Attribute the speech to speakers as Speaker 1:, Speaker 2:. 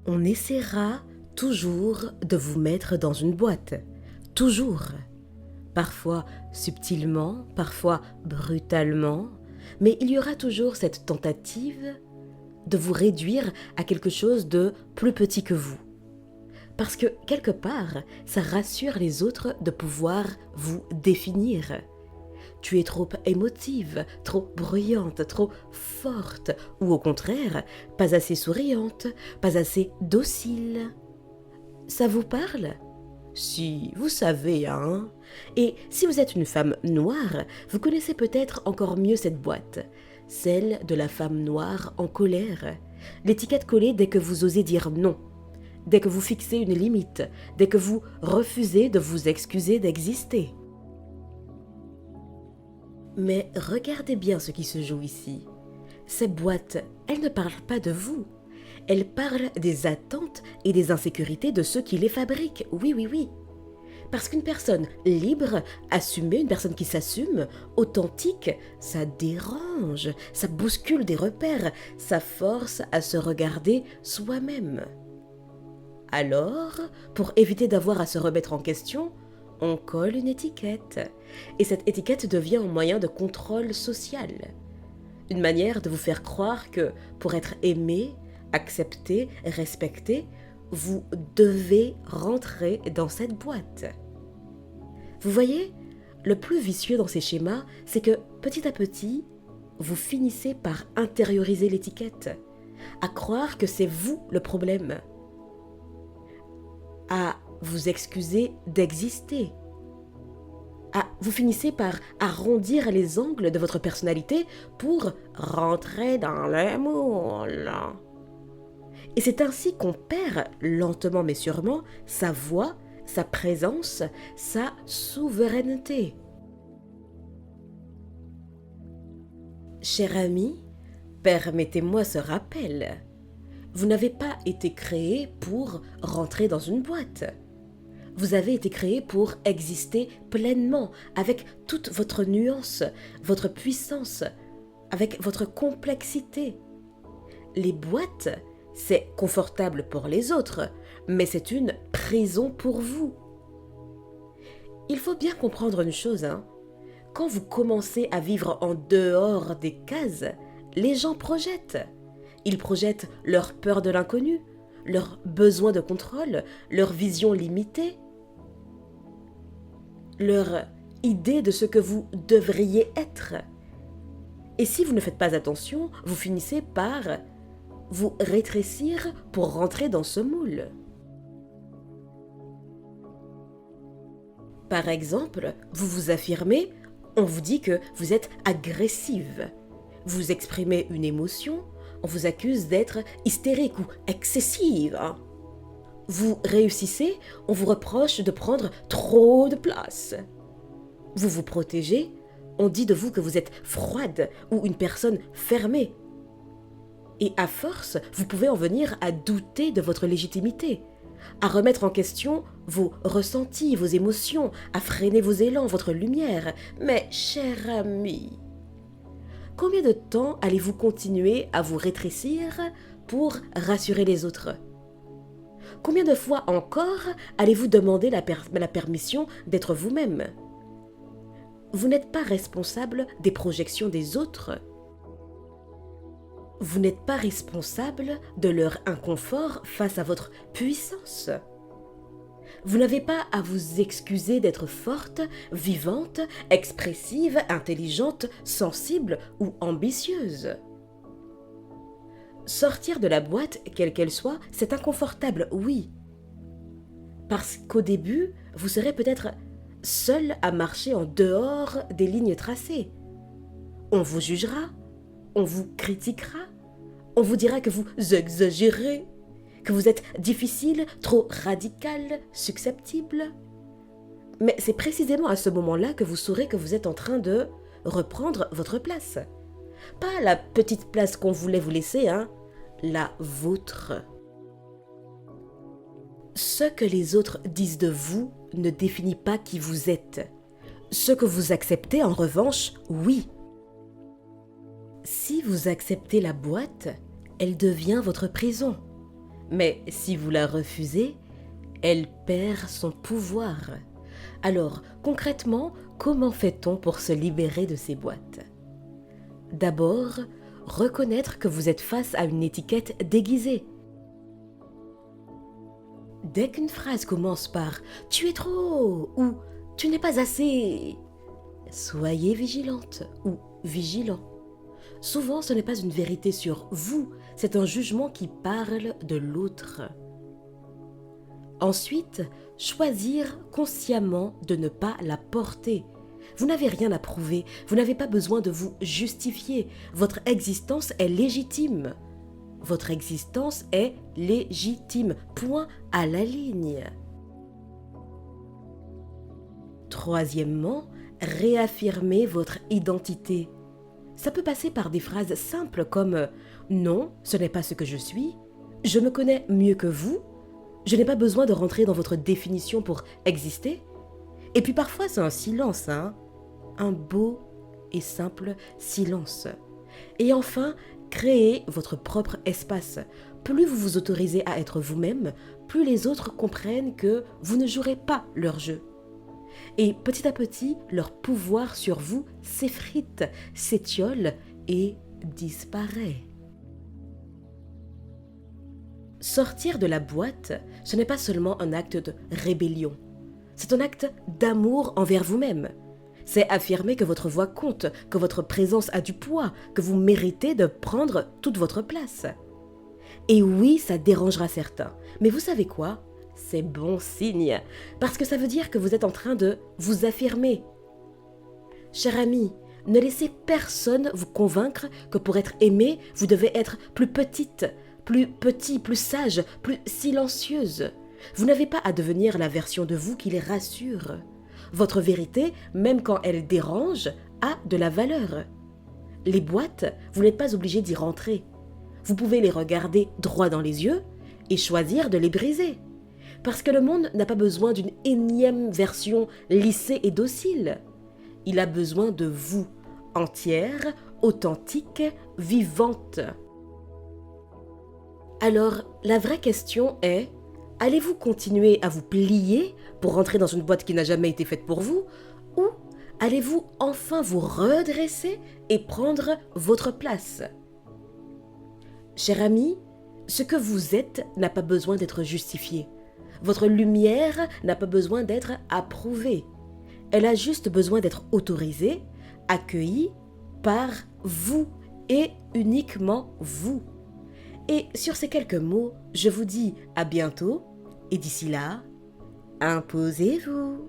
Speaker 1: On essaiera toujours de vous mettre dans une boîte. Toujours. Parfois subtilement, parfois brutalement, mais il y aura toujours cette tentative de vous réduire à quelque chose de plus petit que vous. Parce que quelque part, ça rassure les autres de pouvoir vous définir. Tu es trop émotive, trop bruyante, trop forte, ou au contraire, pas assez souriante, pas assez docile. Ça vous parle ? Si, vous savez, hein. Et si vous êtes une femme noire, vous connaissez peut-être encore mieux cette boîte, celle de la femme noire en colère. L'étiquette collée dès que vous osez dire non, dès que vous fixez une limite, dès que vous refusez de vous excuser d'exister. Mais regardez bien ce qui se joue ici. Ces boîtes, elles ne parlent pas de vous. Elles parlent des attentes et des insécurités de ceux qui les fabriquent. Oui, oui, oui. Parce qu'une personne libre, assumée, une personne qui s'assume, authentique, ça dérange, ça bouscule des repères, ça force à se regarder soi-même. Alors, pour éviter d'avoir à se remettre en question, on colle une étiquette. Et cette étiquette devient un moyen de contrôle social. Une manière de vous faire croire que pour être aimé, accepté, respecté, vous devez rentrer dans cette boîte. Vous voyez, le plus vicieux dans ces schémas, c'est que petit à petit, vous finissez par intérioriser l'étiquette, à croire que c'est vous le problème, à vous excuser d'exister. Vous finissez par arrondir les angles de votre personnalité pour rentrer dans le moule. Et c'est ainsi qu'on perd, lentement mais sûrement, sa voix, sa présence, sa souveraineté. Cher ami, permettez-moi ce rappel. Vous n'avez pas été créé pour rentrer dans une boîte. Vous avez été créé pour exister pleinement, avec toute votre nuance, votre puissance, avec votre complexité. Les boîtes, c'est confortable pour les autres, mais c'est une prison pour vous. Il faut bien comprendre une chose, hein. Quand vous commencez à vivre en dehors des cases, les gens projettent. Ils projettent leur peur de l'inconnu, leur besoin de contrôle, leur vision limitée, leur idée de ce que vous devriez être. Et si vous ne faites pas attention, vous finissez par vous rétrécir pour rentrer dans ce moule. Par exemple, vous vous affirmez, on vous dit que vous êtes agressive. Vous exprimez une émotion, on vous accuse d'être hystérique ou excessive. Vous réussissez, on vous reproche de prendre trop de place. Vous vous protégez, on dit de vous que vous êtes froide ou une personne fermée. Et à force, vous pouvez en venir à douter de votre légitimité, à remettre en question vos ressentis, vos émotions, à freiner vos élans, votre lumière. Mais, cher ami, combien de temps allez-vous continuer à vous rétrécir pour rassurer les autres ? Combien de fois encore allez-vous demander la permission d'être vous-même ? Vous n'êtes pas responsable des projections des autres. Vous n'êtes pas responsable de leur inconfort face à votre puissance. Vous n'avez pas à vous excuser d'être forte, vivante, expressive, intelligente, sensible ou ambitieuse. Sortir de la boîte, quelle qu'elle soit, c'est inconfortable, oui. Parce qu'au début, vous serez peut-être seul à marcher en dehors des lignes tracées. On vous jugera, on vous critiquera, on vous dira que vous exagérez, que vous êtes difficile, trop radical, susceptible. Mais c'est précisément à ce moment-là que vous saurez que vous êtes en train de reprendre votre place. Pas la petite place qu'on voulait vous laisser, hein, la vôtre. Ce que les autres disent de vous ne définit pas qui vous êtes. Ce que vous acceptez, en revanche, oui. Si vous acceptez la boîte, elle devient votre prison. Mais si vous la refusez, elle perd son pouvoir. Alors, concrètement, comment fait-on pour se libérer de ces boîtes? D'abord, reconnaître que vous êtes face à une étiquette déguisée. Dès qu'une phrase commence par « tu es trop » ou « tu n'es pas assez », soyez vigilante ou vigilant. Souvent, ce n'est pas une vérité sur vous, c'est un jugement qui parle de l'autre. Ensuite, choisir consciemment de ne pas la porter. Vous n'avez rien à prouver, vous n'avez pas besoin de vous justifier. Votre existence est légitime. Votre existence est légitime. Point à la ligne. Troisièmement, réaffirmez votre identité. Ça peut passer par des phrases simples comme « Non, ce n'est pas ce que je suis. Je me connais mieux que vous. Je n'ai pas besoin de rentrer dans votre définition pour exister. » Et puis parfois, c'est un silence, un beau et simple silence. Et enfin, créez votre propre espace. Plus vous vous autorisez à être vous-même, plus les autres comprennent que vous ne jouerez pas leur jeu. Et petit à petit, leur pouvoir sur vous s'effrite, s'étiole et disparaît. Sortir de la boîte, ce n'est pas seulement un acte de rébellion. C'est un acte d'amour envers vous-même. C'est affirmer que votre voix compte, que votre présence a du poids, que vous méritez de prendre toute votre place. Et oui, ça dérangera certains. Mais vous savez quoi? C'est bon signe, parce que ça veut dire que vous êtes en train de vous affirmer. Cher ami, ne laissez personne vous convaincre que pour être aimé, vous devez être plus petite, plus petit, plus sage, plus silencieuse. Vous n'avez pas à devenir la version de vous qui les rassure. Votre vérité, même quand elle dérange, a de la valeur. Les boîtes, vous n'êtes pas obligé d'y rentrer. Vous pouvez les regarder droit dans les yeux et choisir de les briser. Parce que le monde n'a pas besoin d'une énième version lissée et docile. Il a besoin de vous, entière, authentique, vivante. Alors, la vraie question est, allez-vous continuer à vous plier pour rentrer dans une boîte qui n'a jamais été faite pour vous, ou allez-vous enfin vous redresser et prendre votre place? Cher ami, ce que vous êtes n'a pas besoin d'être justifié. Votre lumière n'a pas besoin d'être approuvée. Elle a juste besoin d'être autorisée, accueillie par vous et uniquement vous. Et sur ces quelques mots, je vous dis à bientôt et d'ici là, imposez-vous.